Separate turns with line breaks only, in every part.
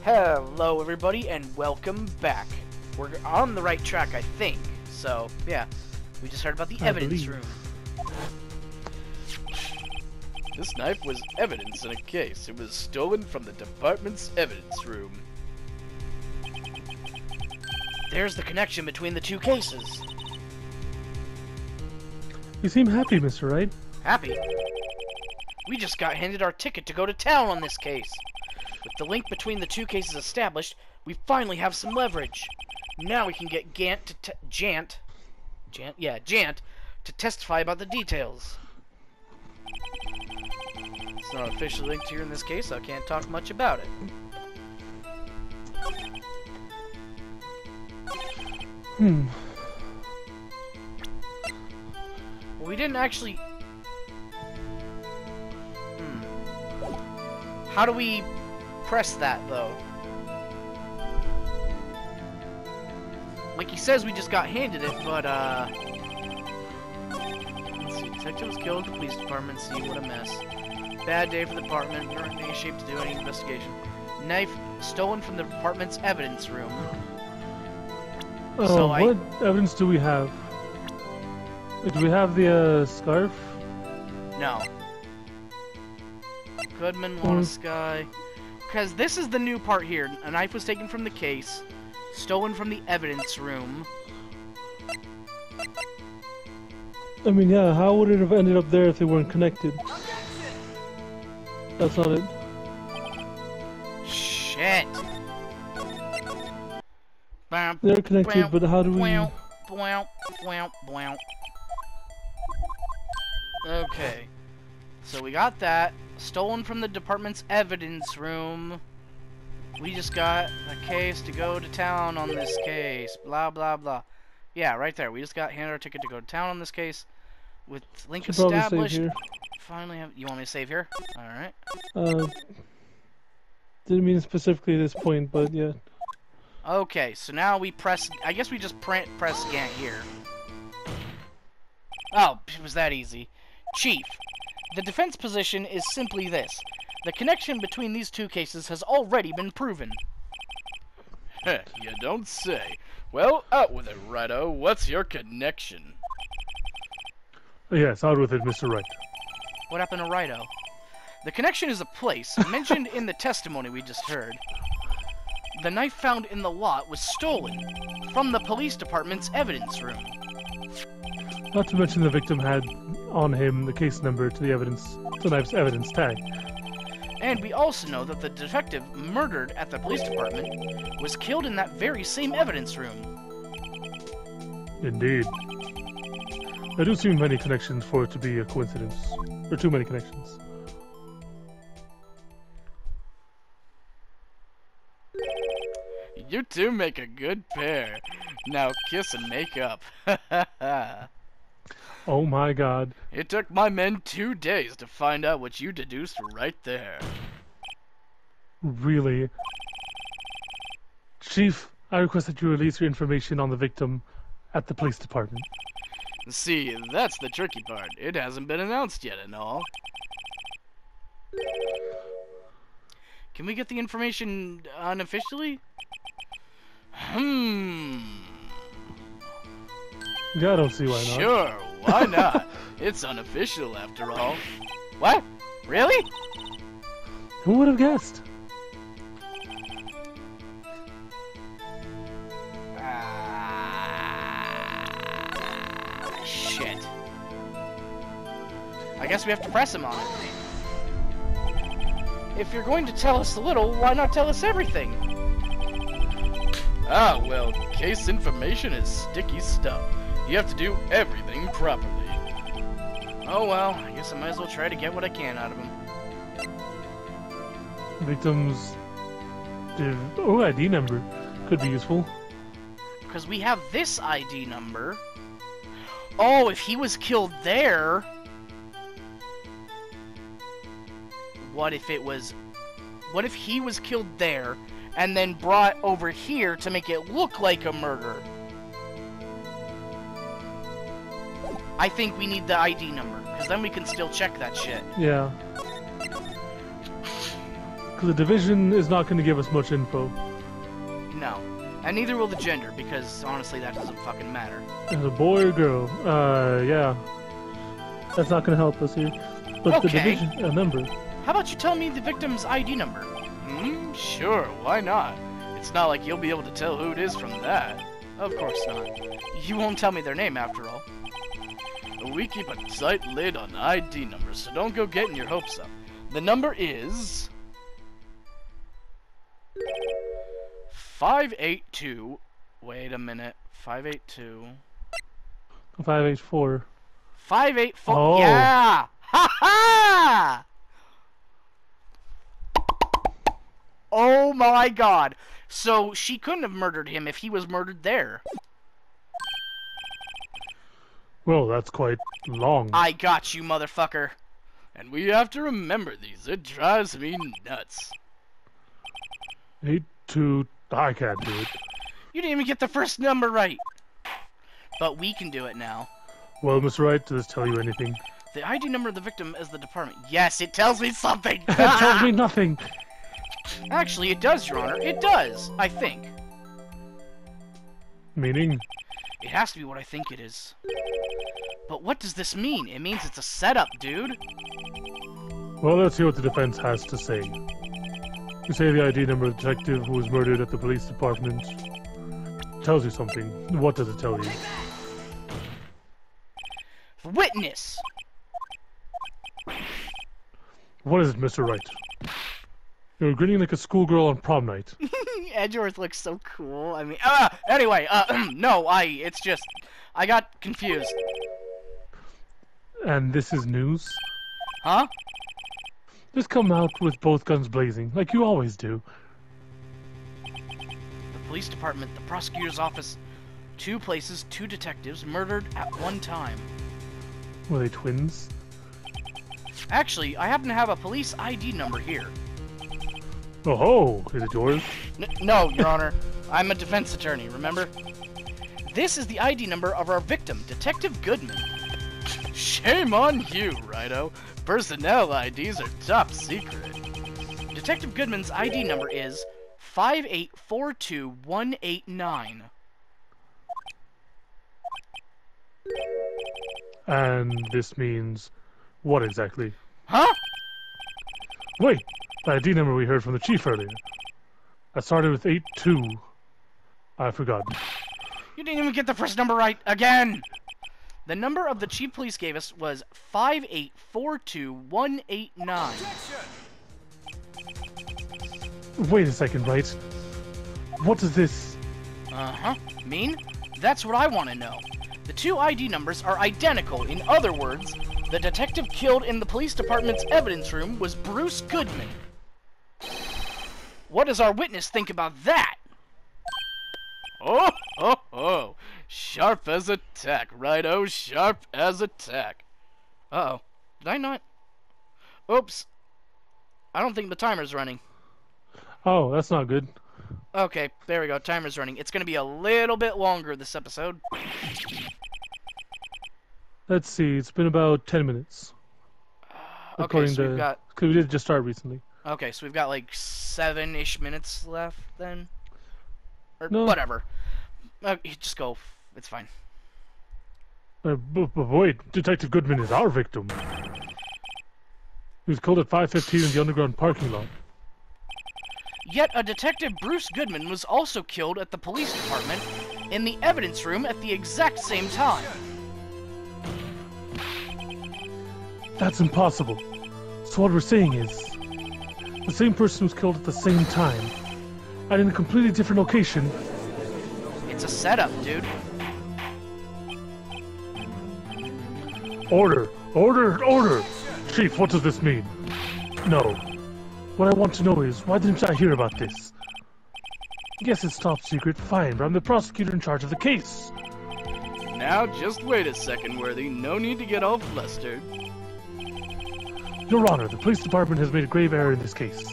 Hello everybody and welcome back. We're on the right track, I think. So, yeah. We just heard about the evidence room.
This knife was evidence in a case. It was stolen from the department's evidence room.
There's the connection between the two cases.
You seem happy, Mr. Wright.
Happy? We just got handed our ticket to go to town on this case. With the link between the two cases established, we finally have some leverage. Now we can get Jant to testify about the details. It's not officially linked here in this case, so I can't talk much about it. Well, we didn't actually... How do we press that, though? Like he says, we just got handed it, but, let's see. Detective was killed at the police department. See, what a mess. Bad day for the department. We aren't in any shape to do any investigation. Knife stolen from the department's evidence room.
So what evidence do we have? Do we have the scarf?
No. Goodman, Sky. Because this is the new part here. A knife was taken from the case, stolen from the evidence room.
I mean, yeah, how would it have ended up there if they weren't connected? That's not it.
Shit.
They're connected, but how do we...
Okay. So we got that. Stolen from the department's evidence room. We just got a case to go to town on this case. Blah, blah, blah. Yeah, right there. We just got handed our ticket to go to town on this case. With link established. Finally have... You want me to save here? Alright.
Didn't mean specifically at this point, but yeah.
Okay, so now we press... I guess we just press Gant here. Oh, it was that easy. Chief, the defense position is simply this. The connection between these two cases has already been proven.
Heh, you don't say. Well, out with it, Righto. What's your connection?
Yes, out with it, Mr. Wright.
What happened to Righto? The connection is a place mentioned in the testimony we just heard. The knife found in the lot was stolen from the police department's evidence room.
Not to mention the victim had on him the case number to the knife's evidence tag.
And we also know that the detective murdered at the police department was killed in that very same evidence room.
Indeed. There do seem many connections for it to be a coincidence. Or too many connections.
You two make a good pair. Now kiss and make up.
Oh my god.
It took my men 2 days to find out what you deduced right there.
Really? Chief, I request that you release your information on the victim at the police department.
See, that's the tricky part. It hasn't been announced yet and all.
Can we get the information unofficially?
Yeah, I don't see why not.
Sure, why not? It's unofficial after all.
What? Really?
Who would have guessed?
Shit. I guess we have to press him on it. If you're going to tell us a little, why not tell us everything?
Ah, well, case information is sticky stuff. You have to do everything properly.
Oh well, I guess I might as well try to get what I can out of him.
Victim's ID number could be useful.
Because we have this ID number. Oh, if he was killed there... What if he was killed there, and then brought over here to make it look like a murder? I think we need the ID number, because then we can still check that shit.
Yeah. Because the division is not going to give us much info.
No. And neither will the gender, because honestly that doesn't fucking matter.
Is a boy or girl? Yeah. That's not going to help us here. But the
Okay.
division, a number.
How about you tell me the victim's ID number?
Sure, why not? It's not like you'll be able to tell who it is from that.
Of course not. You won't tell me their name after all.
We keep a tight lid on ID numbers, so don't go getting your hopes up. The number is 582.
Wait a minute. 582.
584.
584.
Oh.
Yeah! Ha ha! Oh my god. So she couldn't have murdered him if he was murdered there.
Well, that's quite long.
I got you, motherfucker.
And we have to remember these. It drives me nuts.
82. I can't do it.
You didn't even get the first number right. But we can do it now.
Well, Mr. Wright, does this tell you anything?
The ID number of the victim is the department. Yes, it tells me something.
It tells me nothing.
Actually, it does, Your Honor. It does, I think.
Meaning?
It has to be what I think it is. But what does this mean? It means it's a setup, dude.
Well, let's hear what the defense has to say. You say the ID number of the detective who was murdered at the police department tells you something. What does it tell you?
Witness!
What is it, Mr. Wright? You're grinning like a schoolgirl on prom night.
Edgeworth looks so cool. I mean, anyway, no, it's just, I got confused.
And this is news?
Huh?
Just come out with both guns blazing, like you always do.
The police department, the prosecutor's office, 2 places, 2 detectives murdered at one time.
Were they twins?
Actually, I happen to have a police ID number here.
Oh ho! Is it yours?
No, Your Honor. I'm a defense attorney, remember? This is the ID number of our victim, Detective Goodman.
Shame on you, Righto. Personnel IDs are top secret.
Detective Goodman's ID number is 5842189.
And this means what exactly?
Huh?
Wait! The ID number we heard from the chief earlier. I started with 82. I forgot.
You didn't even get the first number right again! The number of the chief police gave us was 5842189.
Wait a second, Wright. What does this...
Uh-huh. Mean? That's what I want to know. The 2 ID numbers are identical. In other words, the detective killed in the police department's evidence room was Bruce Goodman. What does our witness think about that?
Oh, ho, ho. Sharp as a tack, Righto. Sharp as a tack.
Uh-oh. Did I not? Oops. I don't think the timer's running.
Oh, that's not good.
Okay, there we go. Timer's running. It's going to be a little bit longer this episode.
Let's see, it's been about 10 minutes.
Okay, so we've got...
Because we did just start recently.
Okay, so we've got like 7-ish minutes left then? Or
No.
whatever. Just go. It's fine.
But wait, Detective Goodman is our victim. He was killed at 5:15 in the underground parking lot.
Yet a Detective Bruce Goodman was also killed at the police department in the evidence room at the exact same time.
That's impossible. So what we're saying is, the same person was killed at the same time, and in a completely different location.
It's a setup, dude.
Order! Order! Order! Chief, what does this mean? No. What I want to know is, why didn't I hear about this? Yes, it's top secret, fine, but I'm the prosecutor in charge of the case.
Now, just wait a second, Worthy. No need to get all flustered.
Your Honor, the police department has made a grave error in this case.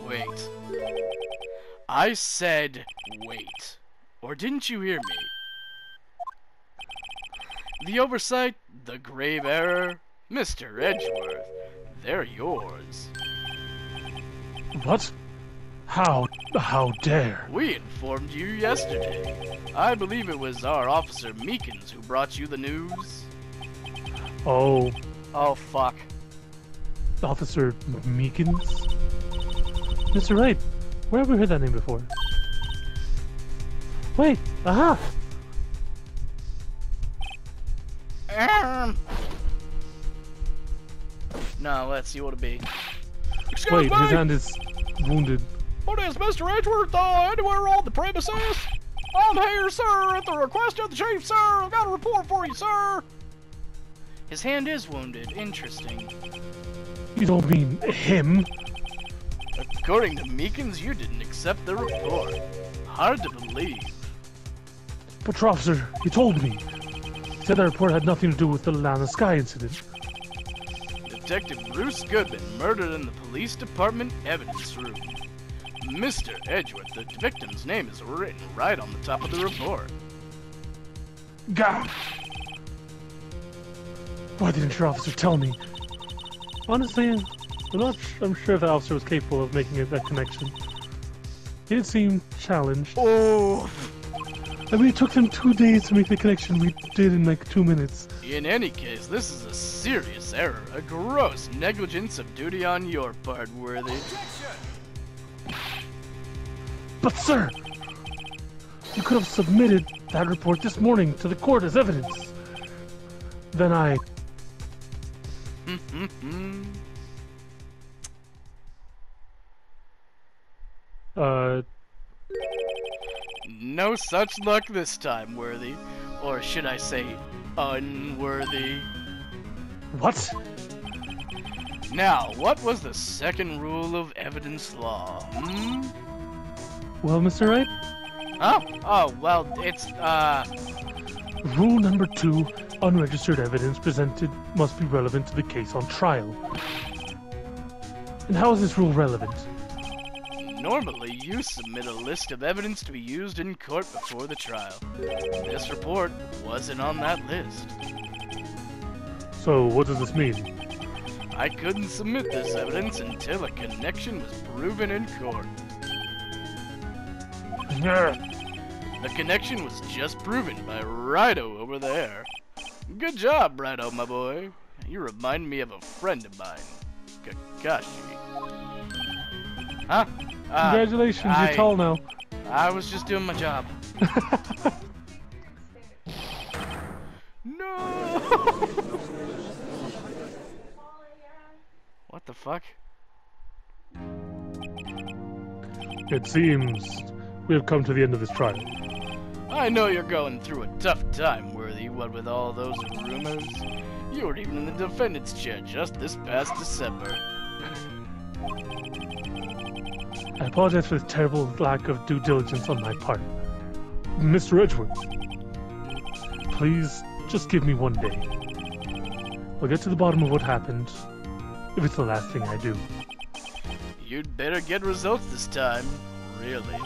Wait. I said wait. Or didn't you hear me? The oversight, the grave error, Mr. Edgeworth, they're yours.
What? How dare?
We informed you yesterday. I believe it was our officer Meekins who brought you the news.
Oh,
Oh, fuck.
Officer Meekins? Mr. Wright, where have we heard that name before? Wait, aha!
No, let's see what it be.
Excuse
Wait,
me!
his hand is wounded.
What is Mr. Edgeworth anywhere on the premises? I'm here, sir, at the request of the chief, sir. I've got a report for you, sir.
His hand is wounded. Interesting.
You don't mean him?
According to Meekins, you didn't accept the report. Hard to believe.
But officer, he told me. He said that report had nothing to do with the Lana Sky incident.
Detective Bruce Goodman murdered in the police department evidence room. Mr. Edgeworth, the victim's name is written right on the top of the report.
God! Why didn't your officer tell me? Honestly, I'm sure if the officer was capable of making that connection. He did seem challenged.
Oh!
I mean, it took them 2 days to make the connection we did in like 2 minutes.
In any case, this is a serious error, a gross negligence of duty on your part, Worthy.
But sir, you could have submitted that report this morning to the court as evidence. Then I...
No such luck this time, Worthy. Or should I say, unworthy.
What?
Now, what was the second rule of evidence law,
Well, Mr. Wright,
Oh, well, it's,
rule number 2, unregistered evidence presented must be relevant to the case on trial. And how is this rule relevant?
Normally, you submit a list of evidence to be used in court before the trial. This report wasn't on that list.
So, what does this mean?
I couldn't submit this evidence until a connection was proven in court. The connection was just proven by Righto over there. Good job, Righto, my boy. You remind me of a friend of mine, Kakashi.
huh?
Congratulations, you're tall now.
I was just doing my job.
No!
What the fuck?
It seems we have come to the end of this trial.
I know you're going through a tough time, Worthy, what with all those rumors. You were even in the defendant's chair just this past December.
I apologize for the terrible lack of due diligence on my part. Mr. Edgeworth, please just give me 1 day. I'll get to the bottom of what happened, if it's the last thing I do.
You'd better get results this time, really.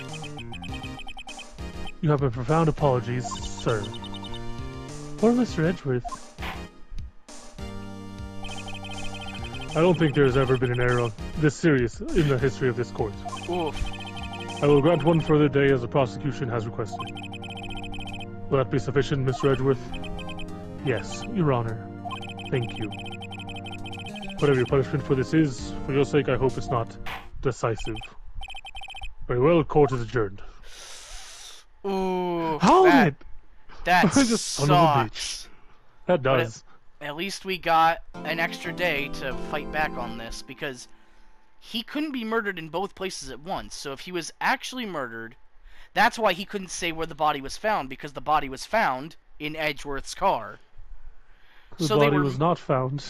You have my profound apologies, sir. Poor Mr. Edgeworth. I don't think there's ever been an error this serious in the history of this court.
Oof.
I will grant 1 further day as the prosecution has requested. Will that be sufficient, Mr. Edgeworth? Yes, Your Honor. Thank you. Whatever your punishment for this is, for your sake I hope it's not decisive. Very well, court is adjourned.
Ooh,
Hold it!
that
Just son of a
sucks.
That does.
At least we got an extra day to fight back on this, because he couldn't be murdered in both places at once. So if he was actually murdered, that's why he couldn't say where the body was found, because the body was found in Edgeworth's car.
The
So
body was not found.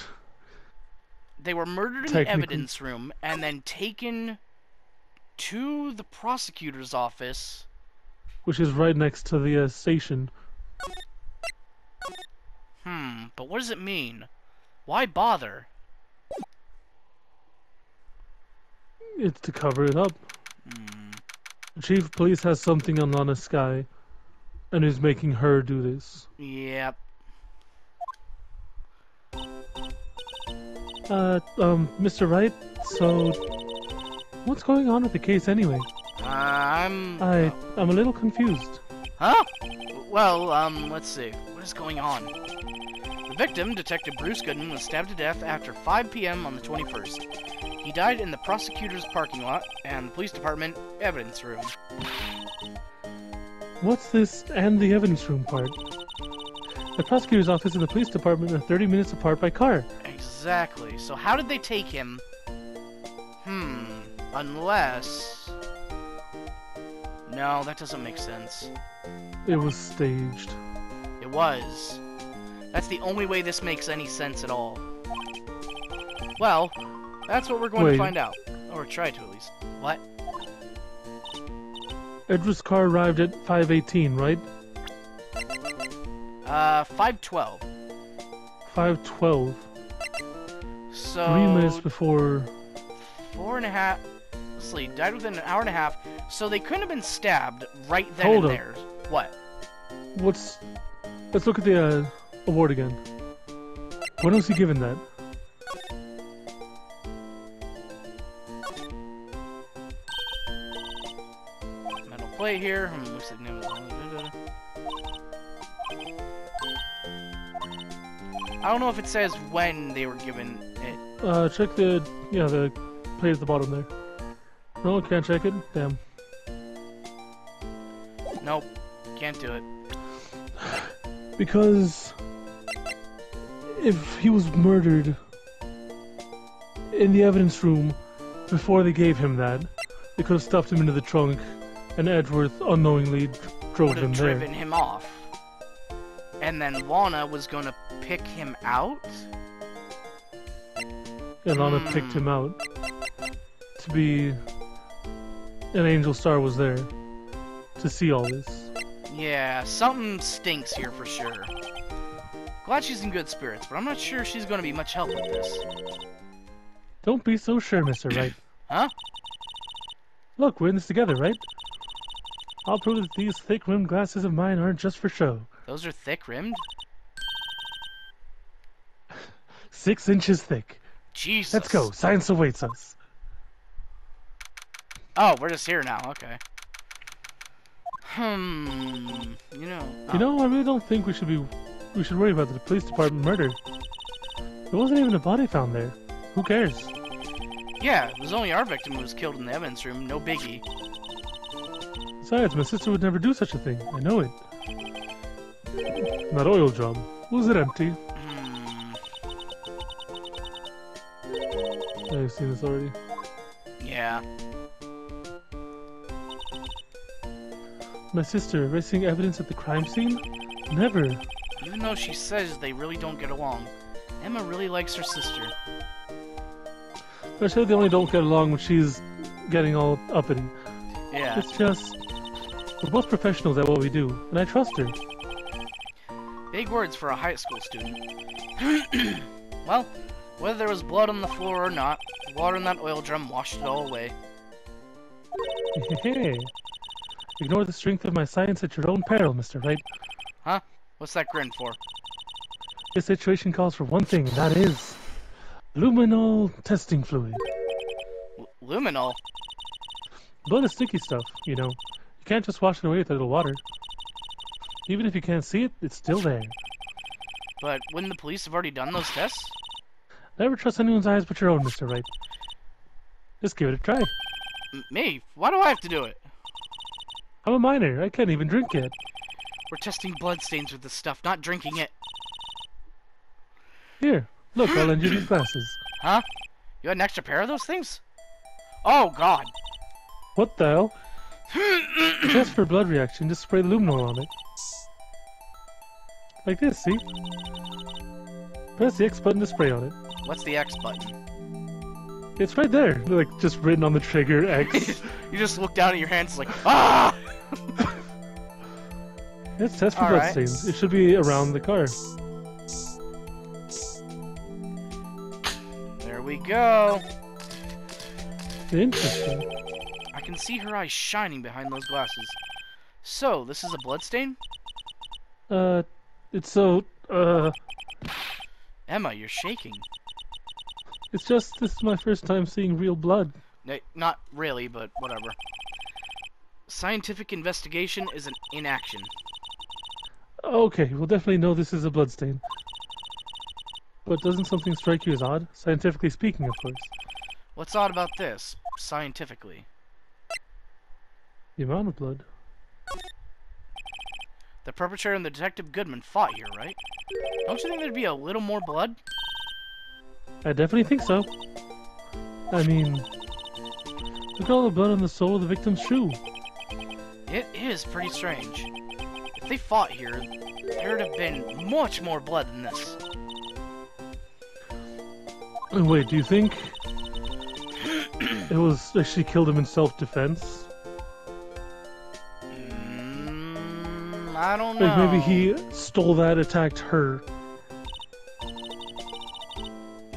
They were murdered in the evidence room and then taken to the prosecutor's office.
Which is right next to the station.
But what does it mean? Why bother?
It's to cover it up. The chief of police has something on Lana Sky, and is making her do this.
Yep.
Mr. Wright, so What's going on with the case anyway?
I'm
I'm a little confused.
Huh? Well, let's see. What is going on? The victim, Detective Bruce Gooden, was stabbed to death after 5 p.m. on the 21st. He died in the prosecutor's parking lot and the police department evidence room.
What's this and the evidence room part? The prosecutor's office and the police department are 30 minutes apart by car.
Exactly. So how did they take him? Unless... No, that doesn't make sense.
It was staged.
It was. That's the only way this makes any sense at all. Well, that's what we're going to find out. Or try to, at least. What?
Edward's car arrived at 5:18, right?
5:12.
5:12.
So...
3 minutes before...
4.5... Let's see, died within an hour and a half. So they couldn't have been stabbed right then
Hold
and
up.
there. What?
Let's look at the award again. When was he given that?
Metal plate here. Looks like I don't know if it says when they were given it.
Check the plate at the bottom there. No, can't check it. Damn.
Nope. Can't do it.
Because if he was murdered in the evidence room before they gave him that, they could have stuffed him into the trunk, and Edgeworth unknowingly drove
Would have
him there.
driven him off. And then Lana was going to pick him out?
And Lana picked him out to be... An angel star was there to see all this.
Yeah, something stinks here for sure. Glad she's in good spirits, but I'm not sure she's going to be much help with this.
Don't be so sure, Mr. Wright.
Huh?
Look, we're in this together, right? I'll prove that these thick-rimmed glasses of mine aren't just for show.
Those are thick-rimmed?
6 inches thick.
Jesus.
Let's go. Science awaits us.
Oh, we're just here now. Okay. You know.
You know, I really don't think we should worry about the police department murder. There wasn't even a body found there. Who cares?
Yeah, it was only our victim who was killed in the evidence room. No biggie.
Besides, my sister would never do such a thing. I know it. That oil drum. Was it empty? I've seen this already.
Yeah.
My sister erasing evidence at the crime scene? Never.
Even though she says they really don't get along, Emma really likes her sister.
I said they only don't get along when she's getting all uppity.
Yeah.
It's just... We're both professionals at what we do, and I trust her.
Big words for a high school student. Well, whether there was blood on the floor or not, the water in that oil drum washed it all away.
Hey, ignore the strength of my science at your own peril, Mr. Wright.
Huh? What's that grin for?
This situation calls for one thing, and that is... luminol testing fluid.
Luminol?
Blood is sticky stuff, you know. You can't just wash it away with a little water. Even if you can't see it, it's still there.
But wouldn't the police have already done those tests?
Never trust anyone's eyes but your own, Mr. Wright. Just give it a try.
Me? Why do I have to do it?
I'm a minor. I can't even drink yet.
We're testing bloodstains with this stuff, not drinking it.
Here, look, I'll lend you these glasses.
Huh? You had an extra pair of those things? Oh, God.
What the hell? Just for blood reaction, just spray luminol on it. Like this, see? Press the X button to spray on it.
What's the X button?
It's right there, like just written on the trigger, X.
You just look down at your hands like, ah!
Let's test for
All right.
bloodstains. It should be around the car.
There we go.
Interesting.
I can see her eyes shining behind those glasses. So, this is a bloodstain?
It's so,
Emma, you're shaking.
It's just, this is my first time seeing real blood.
Not really, but whatever. Scientific investigation is an inaction.
Okay, we'll definitely know this is a bloodstain. But doesn't something strike you as odd? Scientifically speaking, of course.
What's odd about this, scientifically?
The amount of blood.
The perpetrator and the Detective Goodman fought here, right? Don't you think there'd be a little more blood?
I definitely think so. I mean, look at all the blood on the sole of the victim's shoe.
It is pretty strange. If they fought here, there would have been much more blood than this.
And wait, do you think it was actually killed him in self-defense?
I don't know.
Like maybe he stole that, attacked her.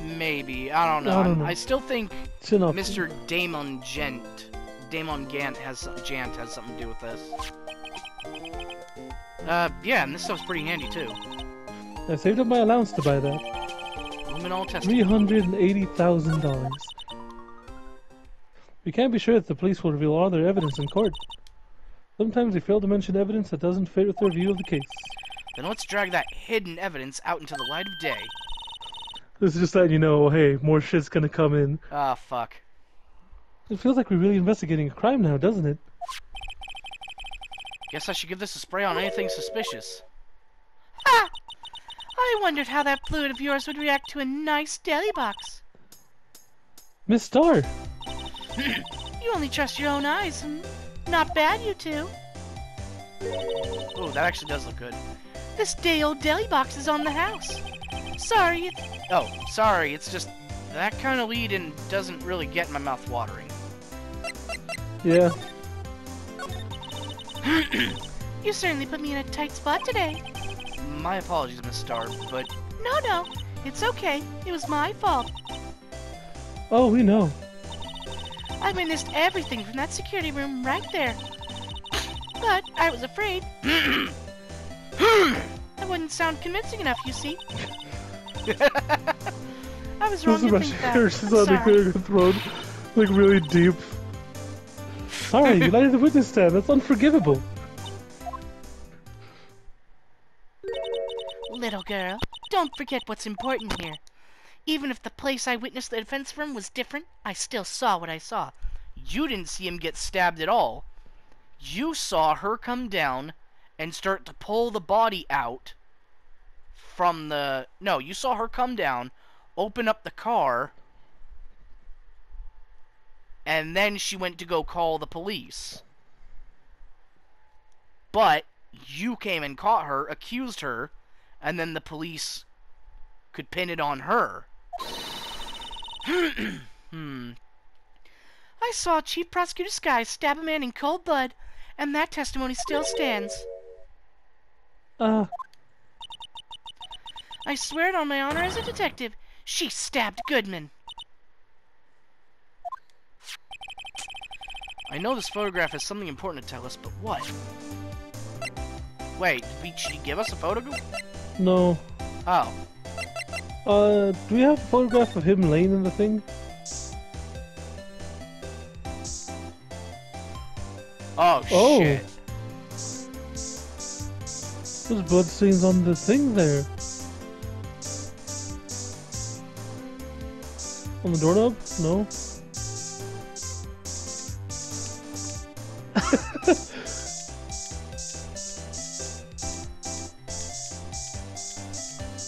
Maybe. I don't know.
I don't know.
I still think
It's an option.
Mr. Damon Gant has something to do with this. Yeah, and this stuff's pretty handy too.
I saved up my allowance to buy that.
Luminol test.
$380,000. We can't be sure that the police will reveal all their evidence in court. Sometimes they fail to mention evidence that doesn't fit with their view of the case.
Then let's drag that hidden evidence out into the light of day.
This is just letting you know, hey, more shit's gonna come in.
Ah, fuck.
It feels like we're really investigating a crime now, doesn't it?
Guess I should give this a spray on anything suspicious. Ah! I wondered how that fluid of yours would react to a nice deli box.
Miss Starr!
You only trust your own eyes. Not bad, you two. Oh, that actually does look good. This day-old deli box is on the house. Sorry. Oh, sorry. It's just that kind of lead-in doesn't really get my mouth watering.
Yeah.
You certainly put me in a tight spot today.
My apologies, Miss Starr, but...
No, it's okay. It was my fault.
Oh, we know.
I witnessed everything from that security room right there. But I was afraid. I wouldn't sound convincing enough, you see. I was wrong to think that.
Curses on the clear her throat, like really deep. Sorry, you lied to the witness stand. That's unforgivable.
Little girl, don't forget what's important here. Even if the place I witnessed the defense from was different, I still saw what I saw.
You didn't see him get stabbed at all. You saw her come down and start to pull the body out from the... No, you saw her come down, open up the car, and then she went to go call the police. But you came and caught her, accused her, and then the police could pin it on her.
I saw Chief Prosecutor Sky stab a man in cold blood, and that testimony still stands. I swear it on my honor as a detective. She stabbed Goodman.
I know this photograph has something important to tell us, but what? Wait, did she give us a photograph?
No.
Oh.
Do we have a photograph of him laying in the thing?
Oh,
Oh.
shit.
There's blood stains on the thing there. On the doorknob? No.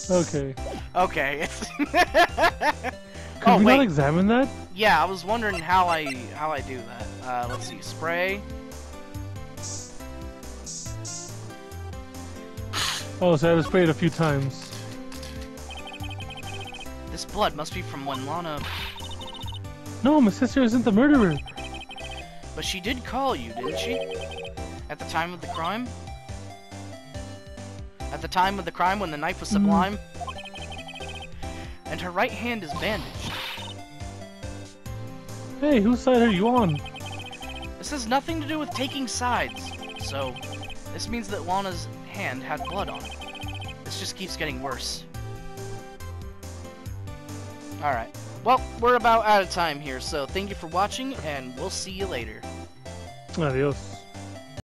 Okay.
Okay.
Could
Oh,
we
wait.
not examine that?
Yeah, I was wondering how I do that. Let's see. Spray.
Oh, so I had to spray it a few times.
This blood must be from when Lana...
No, my sister isn't the murderer.
But she did call you, didn't she? At the time of the crime? At the time of the crime when the knife was sublime? And her right hand is bandaged.
Hey, whose side are you on?
This has nothing to do with taking sides. So, this means that Lana's hand had blood on it. This just keeps getting worse. Alright. Well, we're about out of time here, so thank you for watching, and we'll see you later.
Adios.